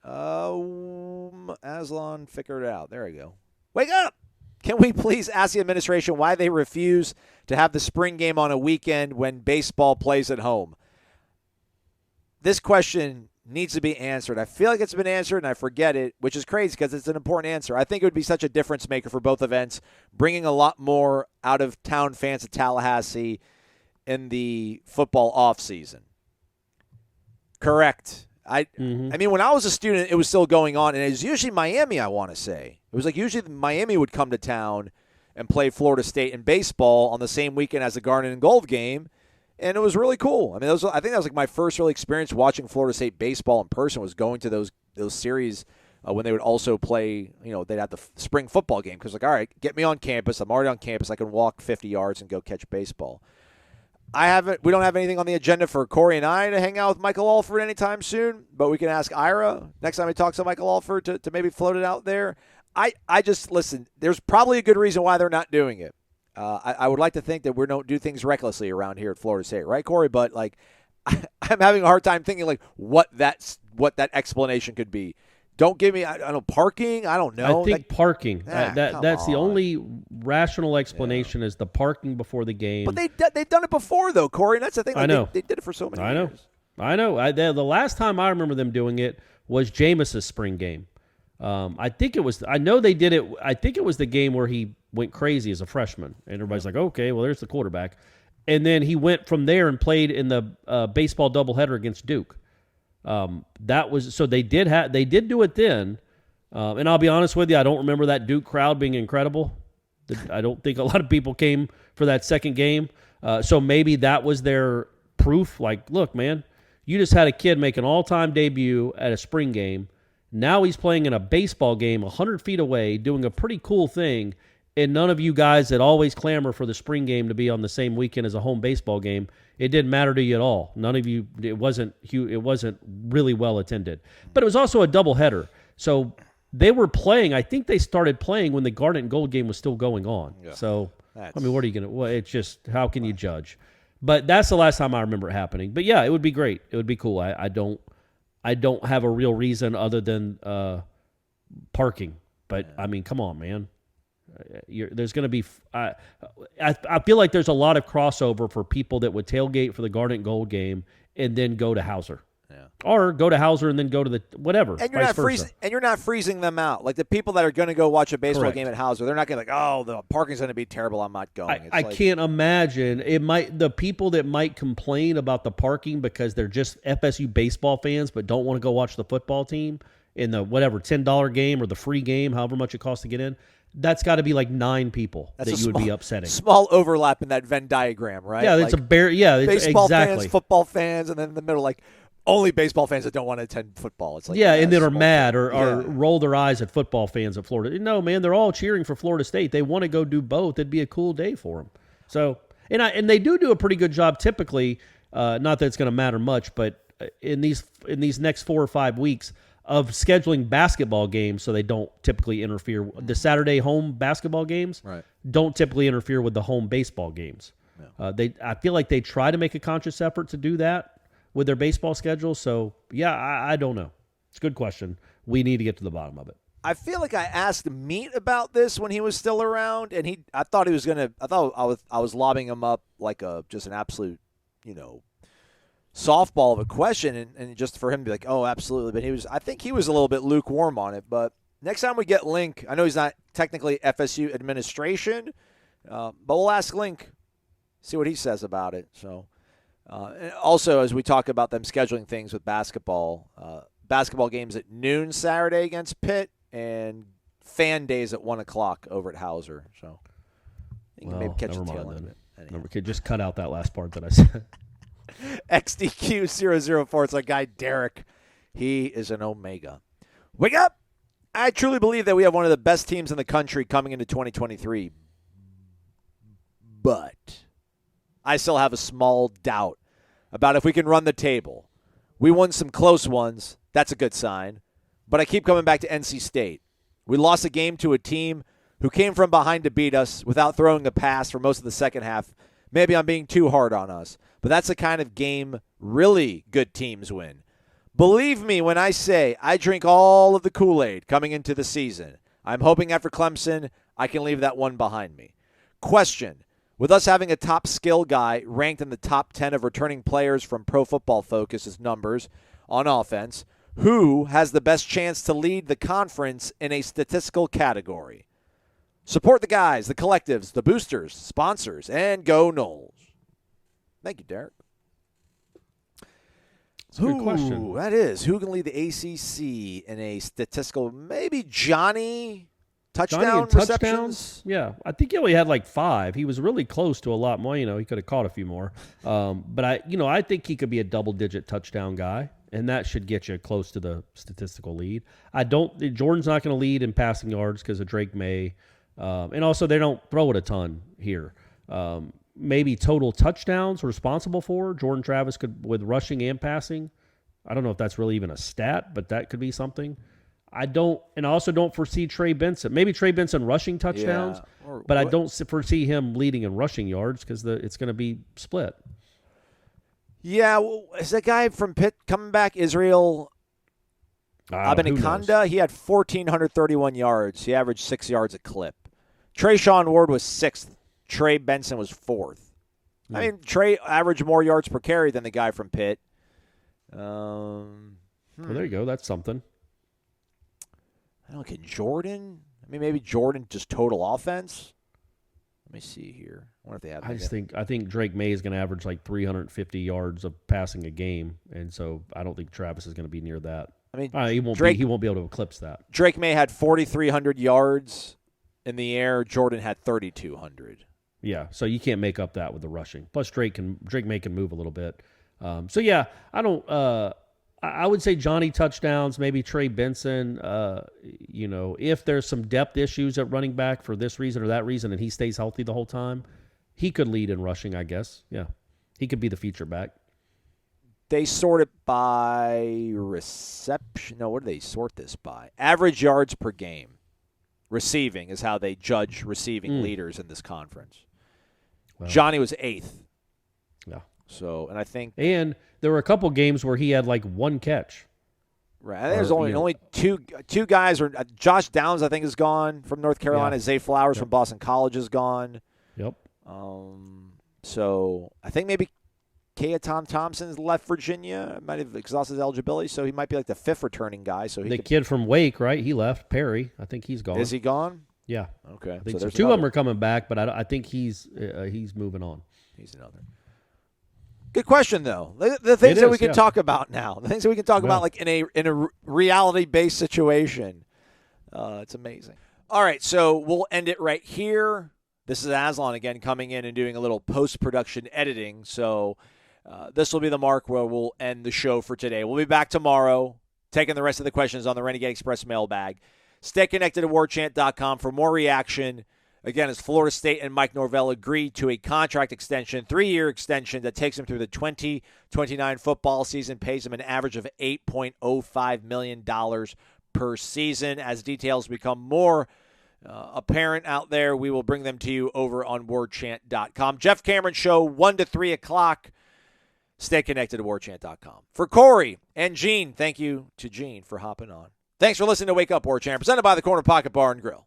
on. Aslan figured it out. There we go. Wake up! Can we please ask the administration why they refuse to have the spring game on a weekend when baseball plays at home? This question needs to be answered. I feel like it's been answered, and I forget it, which is crazy because it's an important answer. I think it would be such a difference maker for both events, bringing a lot more out-of-town fans to Tallahassee in the football offseason. Correct. I mean, when I was a student, it was still going on, and it was usually Miami, I want to say. It was like usually Miami would come to town and play Florida State in baseball on the same weekend as the Garnet and Gold game, and it was really cool. I mean, I think that was like my first real experience watching Florida State baseball in person was going to those series when they would also play, they'd have the spring football game because, like, all right, get me on campus. I'm already on campus. I can walk 50 yards and go catch baseball. We don't have anything on the agenda for Corey and I to hang out with Michael Alford anytime soon, but we can ask Ira next time he talks to Michael Alford to maybe float it out there. I just, listen, there's probably a good reason why they're not doing it. I would like to think that we don't do things recklessly around here at Florida State, right, Corey? But, like, I'm having a hard time thinking, like, what that explanation could be. Don't give me, I don't know, parking? I don't know. I think parking. That's the only rational explanation is the parking before the game. But they've done it before, though, Corey. And that's the thing. Like, I know. They did it for so many years. I know. The last time I remember them doing it was Jameis's spring game. I think it was – I know they did it – I think it was the game where he went crazy as a freshman. And everybody's like, okay, well, there's the quarterback. And then he went from there and played in the baseball doubleheader against Duke. That was so they did do it then, and I'll be honest with you, I don't remember that Duke crowd being incredible. I don't think a lot of people came for that second game, so maybe that was their proof. Like, look, man, you just had a kid make an all-time debut at a spring game. Now he's playing in a baseball game 100 feet away, doing a pretty cool thing. And none of you guys that always clamor for the spring game to be on the same weekend as a home baseball game, it didn't matter to you at all. None of you, it wasn't really well attended. But it was also a doubleheader. So they were playing, I think they started playing when the Garnet and Gold game was still going on. Yeah. So, I mean, what are you going to, well, it's just, how can you judge? But that's the last time I remember it happening. But yeah, it would be great. It would be cool. I don't have a real reason other than parking. But, I mean, come on, man. There's going to be I feel like there's a lot of crossover for people that would tailgate for the Garnet and Gold game and then go to Hauser. Yeah. Or go to Hauser and then go to the whatever. And you're not freezing them out. Like the people that are going to go watch a baseball game at Hauser, they're not going to like, oh, the parking's going to be terrible, I'm not going. I can't imagine. The people that might complain about the parking because they're just FSU baseball fans but don't want to go watch the football team in the whatever $10 game or the free game, however much it costs to get in. That's got to be like 9 people that you would be upsetting. Small overlap in that Venn diagram, right? Yeah, it's it's baseball exactly. fans, football fans, and then in the middle, like only baseball fans that don't want to attend football. It's like and then are mad or roll their eyes at football fans at Florida. No, man, they're all cheering for Florida State. They want to go do both. It'd be a cool day for them. So, and they do a pretty good job typically. Not that it's going to matter much, but in these next 4 or 5 weeks of scheduling basketball games so they don't typically interfere. The Saturday home basketball games don't typically interfere with the home baseball games. No. I feel like they try to make a conscious effort to do that with their baseball schedule. So, yeah, I don't know. It's a good question. We need to get to the bottom of it. I feel like I asked Meat about this when he was still around, and I thought I was lobbing him up like just an absolute, softball of a question, and just for him to be like, oh, absolutely. But I think he was a little bit lukewarm on it. But next time we get Link, I know he's not technically FSU administration, but we'll ask Link, see what he says about it. So, and also as we talk about them scheduling things with basketball games at noon Saturday against Pitt and fan days at 1 o'clock over at Hauser. So you can maybe catch the tail end of it. Anyway. Just cut out that last part that I said. XDQ004. It's our guy Derek. He is an Omega. Wake up! I truly believe that we have one of the best teams in the country coming into 2023. But I still have a small doubt about if we can run the table. We won some close ones. That's a good sign. But I keep coming back to NC State. We lost a game to a team who came from behind to beat us without throwing a pass for most of the second half. Maybe I'm being too hard on us, but that's the kind of game really good teams win. Believe me when I say I drink all of the Kool-Aid coming into the season. I'm hoping after Clemson, I can leave that one behind me. Question: with us having a top skill guy ranked in the top 10 of returning players from Pro Football Focus's numbers on offense, who has the best chance to lead the conference in a statistical category? Support the guys, the collectives, the boosters, sponsors, and go Noles. Thank you, Derek. That's a good question. That is. Who can lead the ACC in a statistical? Maybe Johnny touchdown Johnny receptions? Yeah, I think he only had like 5. He was really close to a lot more. He could have caught a few more. But I think he could be a double-digit touchdown guy, and that should get you close to the statistical lead. Jordan's not going to lead in passing yards because of Drake May. And also, they don't throw it a ton here. Maybe total touchdowns responsible for. Jordan Travis could, with rushing and passing. I don't know if that's really even a stat, but that could be something. I also don't foresee Trey Benson. Maybe Trey Benson rushing touchdowns, but I don't foresee him leading in rushing yards because it's going to be split. Yeah, is that guy from Pitt coming back, Israel Abanikanda? He had 1,431 yards. He averaged 6 yards a clip. Trayshawn Ward was 6th. Trey Benson was 4th. I mean, Trey averaged more yards per carry than the guy from Pitt. Well, there you go. That's something. I don't know, can Jordan? I mean, maybe Jordan just total offense. Let me see here. I wonder if they have. I think Drake May is going to average like 350 yards of passing a game, and so I don't think Travis is going to be near that. I mean, he won't be able to eclipse that. Drake May had 4,300 yards in the air. Jordan had 3,200. Yeah, so you can't make up that with the rushing. Plus, Drake May can move a little bit. So yeah, I don't. I would say Johnny touchdowns, maybe Trey Benson. If there's some depth issues at running back for this reason or that reason, and he stays healthy the whole time, he could lead in rushing, I guess. Yeah, he could be the feature back. They sort it by reception. No, what do they sort this by? Average yards per game. Receiving is how they judge receiving leaders in this conference. Well, Johnny was 8th. Yeah. So, and I think. And there were a couple games where he had like 1 catch. Right. I think there's only two guys. Or Josh Downs, I think, is gone from North Carolina. Yeah. Zay Flowers from Boston College is gone. Yep. So I think maybe Keaton Thompson's left Virginia. Might have exhausted his eligibility, so he might be like the 5th returning guy. So the kid from Wake, right? He left. Perry, I think he's gone. Is he gone? Yeah. Okay. I think so. 2 of them are coming back, but I think he's moving on. He's another. Good question, though. The things that we can talk about now, the things that we can talk about, like in a reality-based situation, it's amazing. All right, so we'll end it right here. This is Aslan again coming in and doing a little post-production editing. So this will be the mark where we'll end the show for today. We'll be back tomorrow, taking the rest of the questions on the Renegade Express mailbag. Stay connected to warchant.com for more reaction. Again, as Florida State and Mike Norvell agreed to a contract extension, 3-year extension that takes him through the 2029 football season, pays him an average of $8.05 million per season. As details become more apparent out there, we will bring them to you over on warchant.com. Jeff Cameron Show, 1 to 3 o'clock. Stay connected to warchant.com. For Corey and Gene, thank you to Gene for hopping on. Thanks for listening to Wake Up Warchant, presented by the Corner Pocket Bar and Grill.